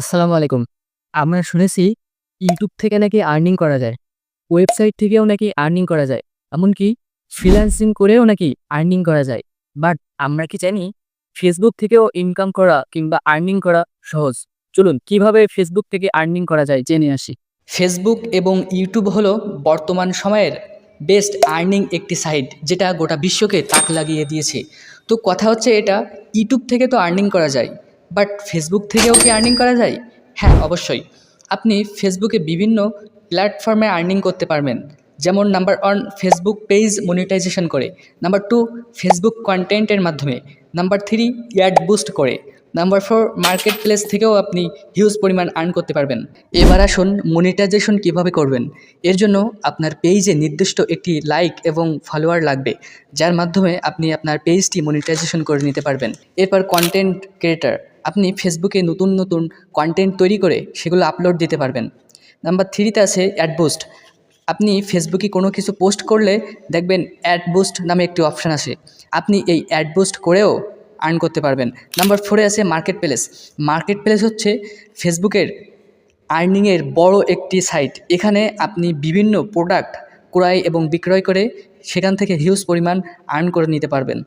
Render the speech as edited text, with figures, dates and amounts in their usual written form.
আসসালামু আলাইকুম। আমরা শুনেছি YouTube থেকে নাকি আর্নিং করা যায়। ওয়েবসাইট থেকেও নাকি আর্নিং করা যায়। এমনকি ফ্রিল্যান্সিং করেও নাকি আর্নিং করা যায়। বাট আমরা কি জানি Facebook থেকেও ইনকাম করা কিংবা আর্নিং করা সহজ। চলুন কিভাবে Facebook থেকে আর্নিং করা যায় জেনে আসি। ফেসবুক এবং ইউটিউব হলো বর্তমান সময়ের বেস্ট আর্নিং একটি সাইট, যেটা গোটা বিশ্বকে তাক লাগিয়ে দিয়েছে। তো কথা হচ্ছে, এটা ইউটিউব থেকে তো আর্নিং করা যায়, বাট ফেসবুক থেকেও কি আর্নিং করা যায়? হ্যাঁ, অবশ্যই। আপনি ফেসবুকে বিভিন্ন প্ল্যাটফর্মে আর্নিং করতে পারবেন। যেমন নাম্বার 1, ফেসবুক পেজ মনিটাইজেশন করে। নাম্বার 2, ফেসবুক কন্টেন্টের মাধ্যমে। নাম্বার 3, অ্যাড বুস্ট করে। নাম্বার 4, মার্কেট প্লেস থেকেও আপনি হিউজ পরিমাণ আর্ন করতে পারবেন। এবার আসুন মনিটাইজেশন কিভাবে করবেন। এর জন্য আপনার পেজে নির্দিষ্ট একটি লাইক এবং ফলোয়ার লাগবে, যার মাধ্যমে আপনি আপনার পেজটি মনিটাইজেশন করে নিতে পারবেন। এরপর কন্টেন্ট ক্রিয়েটার, আপনি ফেসবুকে নতুন নতুন কন্টেন্ট তৈরি করে সেগুলো আপলোড দিতে পারবেন। নাম্বার 3তে আছে অ্যাড বুস্ট। আপনি ফেসবুকে কোনো কিছু পোস্ট করলে দেখবেন অ্যাড বুস্ট নামে একটি অপশান আসে। আপনি এই অ্যাড বুস্ট করেও আর্ন করতে পারবেন। নাম্বার 4-এ আছে মার্কেট প্লেস। মার্কেট প্লেস হচ্ছে ফেসবুকের আর্নিংয়ের বড় একটি সাইট। এখানে আপনি বিভিন্ন প্রোডাক্ট ক্রয় এবং বিক্রয় করে সেখান থেকে হিউজ পরিমাণ আর্ন করে নিতে পারবেন।